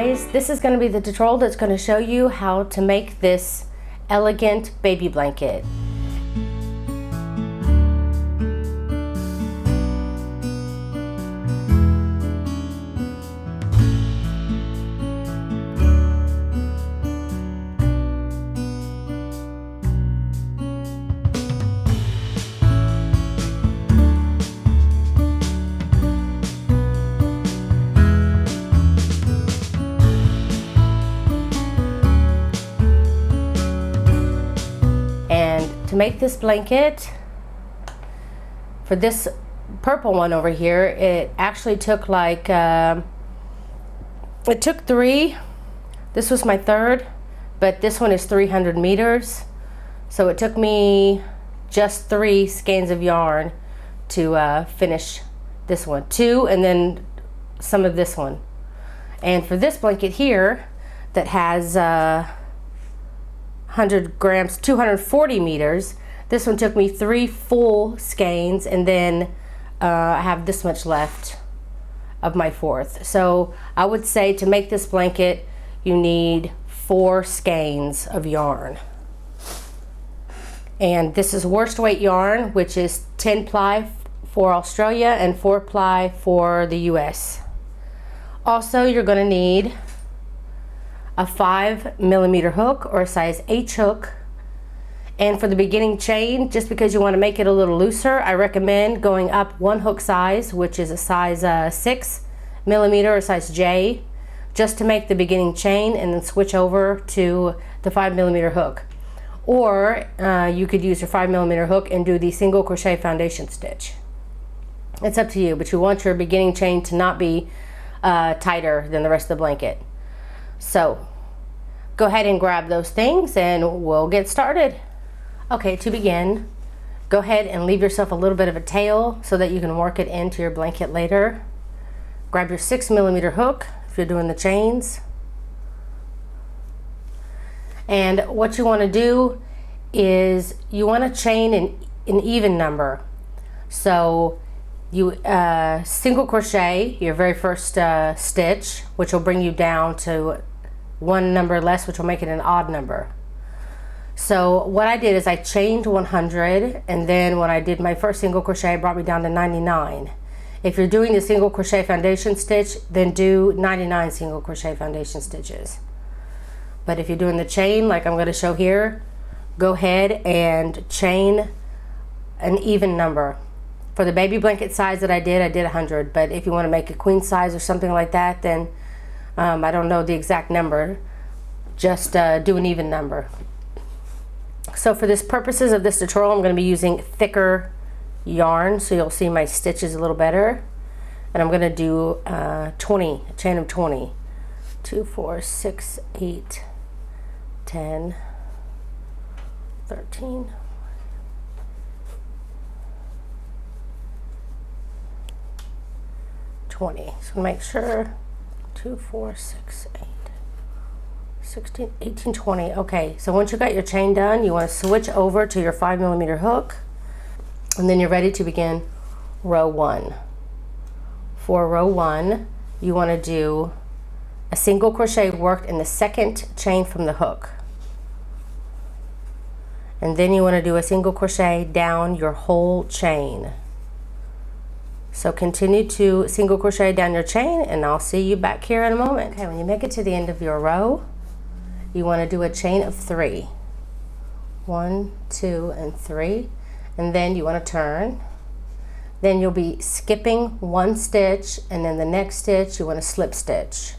guys, this is going to be the tutorial that's going to show you how to make this elegant baby blanket. To make this blanket, for this purple one over here, it actually took like, it took 3. This was my 3rd, but this one is 300 meters. So it took me just 3 skeins of yarn to finish this one. 2 and then some of this one. And for this blanket here that has 100 grams, 240 meters. This one took me 3 full skeins, and then I have this much left of my 4th. So I would say to make this blanket, you need 4 skeins of yarn. And this is worst weight yarn, which is 10 ply for Australia and 4 ply for the US. Also, you're gonna need a 5mm hook or a size H hook. And for the beginning chain, just because you want to make it a little looser, I recommend going up 1 hook size, which is a size 6mm or size J, just to make the beginning chain, and then switch over to the 5mm hook. Or you could use your 5mm hook and do the single crochet foundation stitch. It's up to you, but you want your beginning chain to not be tighter than the rest of the blanket. So go ahead and grab those things and we'll get started. Okay, to begin, go ahead and leave yourself a little bit of a tail so that you can work it into your blanket later. Grab your 6mm hook if you're doing the chains. And what you want to do is you want to chain an even number. So you single crochet your very first stitch, which will bring you down to 1 number less, which will make it an odd number. So what I did is I chained 100, and then when I did my first single crochet, it brought me down to 99. If you're doing the single crochet foundation stitch, then do 99 single crochet foundation stitches. But if you're doing the chain like I'm going to show here, go ahead and chain an even number. For the baby blanket size that I did 100, but if you want to make a queen size or something like that, then I don't know the exact number, just do an even number. So for this purposes of this tutorial, I'm going to be using thicker yarn, so you'll see my stitches a little better. And I'm going to do 20, a chain of 20. 2, 4, 6, 8, 10, 13, 20. So make sure 2, 4, 6, 8, 16, 18, 20. Okay, so once you got your chain done, you want to switch over to your 5mm hook, and then you're ready to begin row 1. For row 1, you want to do a single crochet worked in the 2nd chain from the hook. And then you want to do a single crochet down your whole chain. So continue to single crochet down your chain, and I'll see you back here in a moment. Okay, when you make it to the end of your row, you want to do a chain of 3. 1, 2, and 3. And then you want to turn. Then you'll be skipping 1 stitch, and then the next stitch you want to slip stitch.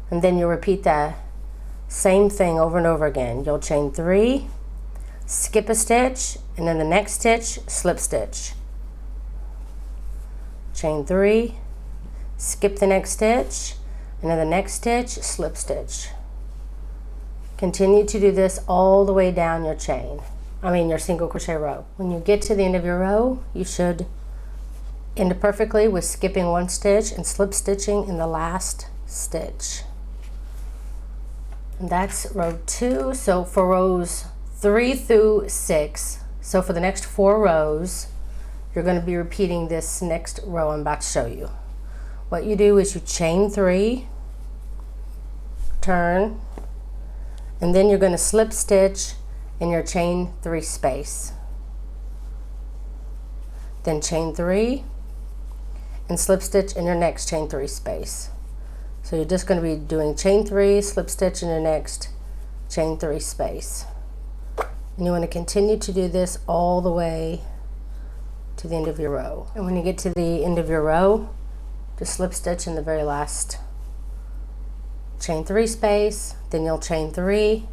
And then you'll repeat the same thing over and over again. You'll chain 3, skip a stitch, and then the next stitch, slip stitch. Chain 3, skip the next stitch, and then the next stitch, slip stitch. Continue to do this all the way down your chain. Your single crochet row. When you get to the end of your row, you should end perfectly with skipping 1 stitch and slip stitching in the last stitch. And that's row 2. So for rows 3 through 6, so for the next 4 rows, you're going to be repeating this next row I'm about to show you. what you do is you chain 3, turn, and then you're going to slip stitch in your chain 3 space. Then chain 3 and slip stitch in your next chain 3 space. So you're just going to be doing chain 3, slip stitch in your next chain 3 space. And you want to continue to do this all the way to the end of your row. And when you get to the end of your row, just slip stitch in the very last chain 3 space, then you'll chain 3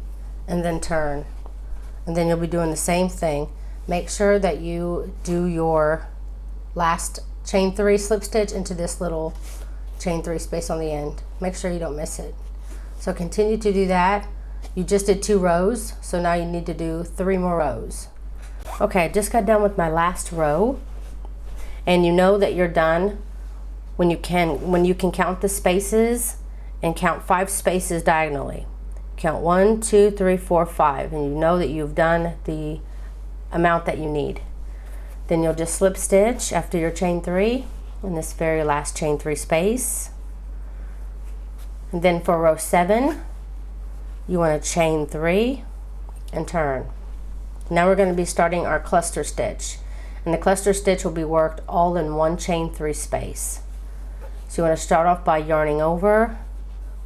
and then turn. And then you'll be doing the same thing. Make sure that you do your last chain 3 slip stitch into this little chain 3 space on the end. Make sure you don't miss it. So continue to do that. You just did 2 rows, so now you need to do 3 more rows. Okay, I just got done with my last row, and you know that you're done when you can count the spaces and count 5 spaces diagonally. Count 1, 2, 3, 4, 5, and you know that you've done the amount that you need. Then you'll just slip stitch after your chain 3 in this very last chain 3 space. And then for row 7, you want to chain 3 and turn. Now we're going to be starting our cluster stitch, and the cluster stitch will be worked all in one chain 3 space. So you want to start off by yarning over,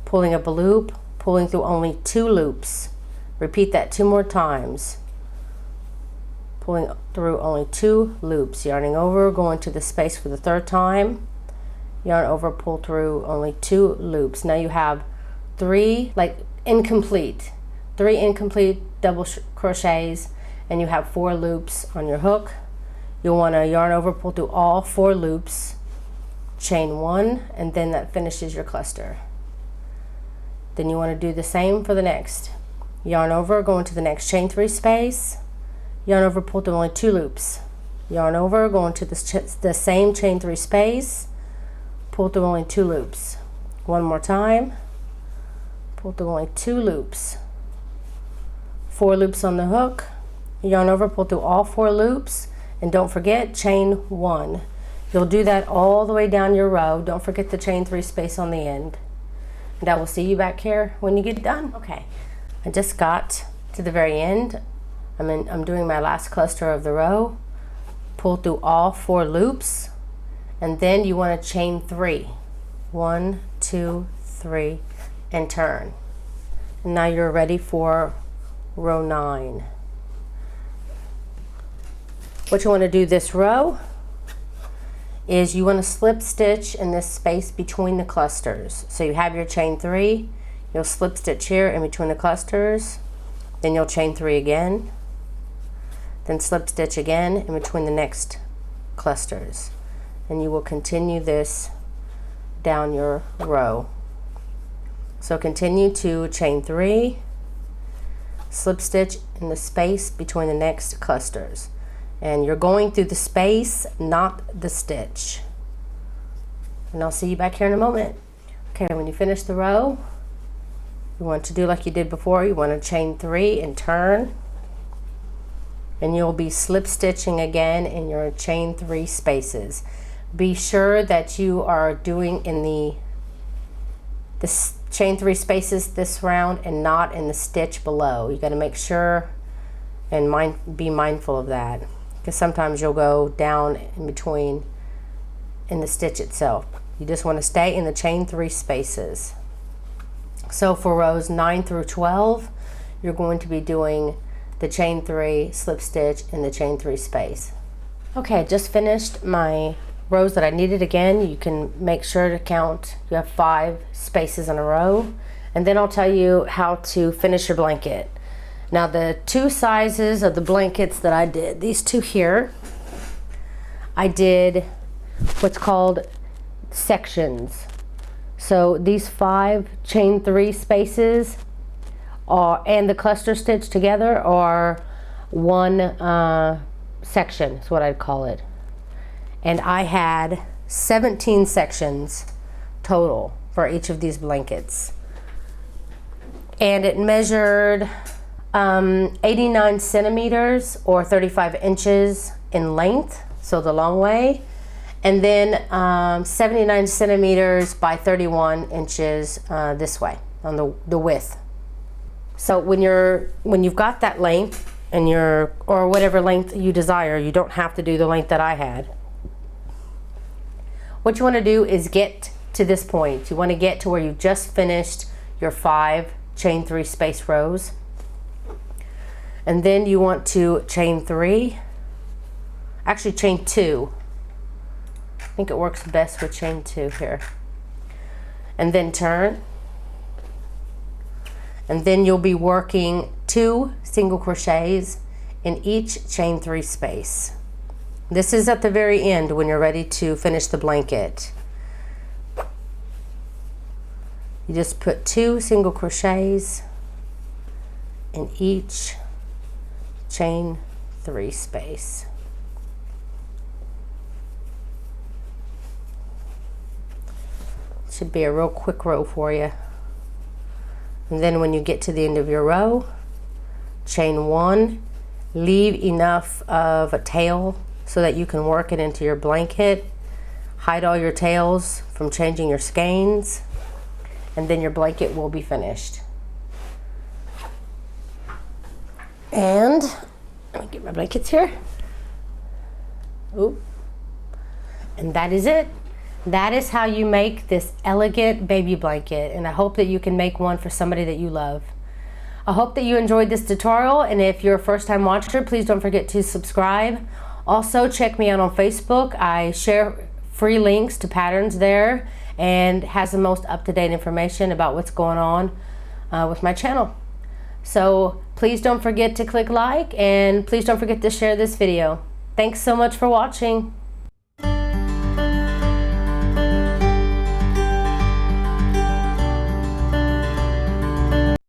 pulling up a loop, pulling through only 2 loops. Repeat that 2 more times. Pulling through only 2 loops, yarning over, going to the space for the 3rd time, yarn over, pull through only 2 loops. Now you have 3 incomplete double crochets, and you have 4 loops on your hook. You'll want to yarn over, pull through all 4 loops, chain 1, and then that finishes your cluster. Then you want to do the same for the next. Yarn over, go into the next chain 3 space, yarn over, pull through only 2 loops, yarn over, go into the same chain 3 space, pull through only 2 loops. One more time, pull through only 2 loops, 4 loops on the hook, yarn over, pull through all 4 loops, and don't forget chain 1. You'll do that all the way down your row. Don't forget the chain 3 space on the end. And I will see you back here when you get done. Okay, I just got to the very end. I'm doing my last cluster of the row. Pull through all 4 loops, and then you want to chain 3. 1, 2, 3, and turn. And now you're ready for row 9. What you want to do this row is you want to slip stitch in this space between the clusters. So you have your chain 3, you'll slip stitch here in between the clusters, then you'll chain 3 again, then slip stitch again in between the next clusters, and you will continue this down your row. So continue to chain 3, slip stitch in the space between the next clusters, and you're going through the space, not the stitch. And I'll see you back here in a moment. Okay, when you finish the row, you want to do like you did before. You want to chain 3 and turn, and you'll be slip stitching again in your chain 3 spaces. Be sure that you are doing in the chain 3 spaces this round and not in the stitch below. You got to make sure and be mindful of that, because sometimes you'll go down in between in the stitch itself. You just want to stay in the chain 3 spaces. So for rows 9 through 12, you're going to be doing the chain 3, slip stitch in the chain 3 space. Okay, I just finished my rows that I needed. Again, you can make sure to count. You have 5 spaces in a row, and then I'll tell you how to finish your blanket. Now the 2 sizes of the blankets that I did, these 2 here, I did what's called sections. So these 5 chain 3 spaces and the cluster stitch together are one section, is what I'd call it. And I had 17 sections total for each of these blankets. And it measured 89 centimeters or 35 inches in length, so the long way, and then 79 centimeters by 31 inches this way on the width. So when you've got that length and or whatever length you desire, you don't have to do the length that I had. What you want to do is get to this point. You want to get to where you just finished your 5 chain 3 space rows, and then you want to chain 3, actually chain 2. I think it works best with chain 2 here, and then turn, and then you'll be working 2 single crochets in each chain 3 space. This is at the very end when you're ready to finish the blanket. You just put 2 single crochets in each chain 3 space. Should be a real quick row for you. And then when you get to the end of your row, chain 1, leave enough of a tail so that you can work it into your blanket. Hide all your tails from changing your skeins, and then your blanket will be finished. And let me get my blankets here. Oop. And that is it. That is how you make this elegant baby blanket, and I hope that you can make one for somebody that you love. I hope that you enjoyed this tutorial, and if you're a first-time watcher, please don't forget to subscribe. Also, check me out on Facebook. I share free links to patterns there and has the most up-to-date information about what's going on with my channel. So please don't forget to click like, and please don't forget to share this video. Thanks so much for watching.